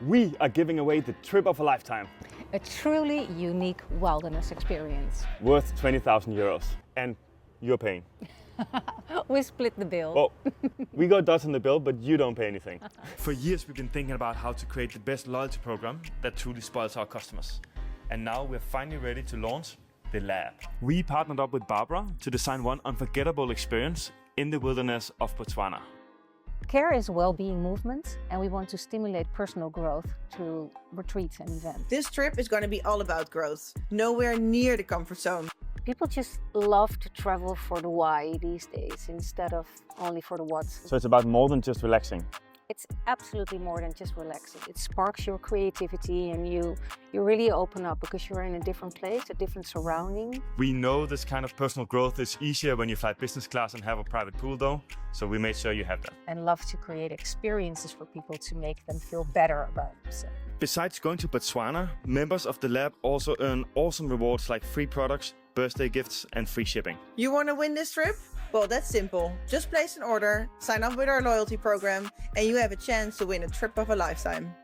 we are giving away the trip of a lifetime. A truly unique wilderness experience. Worth 20,000 euros. And you're paying. We split the bill. Well, we got dots on the bill, but you don't pay anything. For years we've been thinking about how to create the best loyalty program that truly spoils our customers. And now we're finally ready to launch the Lab. We partnered up with Barbara to design one unforgettable experience in the wilderness of Botswana. Care is well-being movement, and we want to stimulate personal growth through retreats and events. This trip is going to be all about growth, nowhere near the comfort zone. People just love to travel for the why these days instead of only for the what. So it's about more than just relaxing. It's absolutely more than just relaxing. It sparks your creativity and you really open up because you're in a different place, a different surrounding. We know this kind of personal growth is easier when you fly business class and have a private pool though, so we made sure you have that. And love to create experiences for people to make them feel better about themselves. Besides going to Botswana, members of the Lab also earn awesome rewards like free products, birthday gifts and free shipping. You want to win this trip? Well, that's simple. Just place an order, sign up with our loyalty program, and you have a chance to win a trip of a lifetime.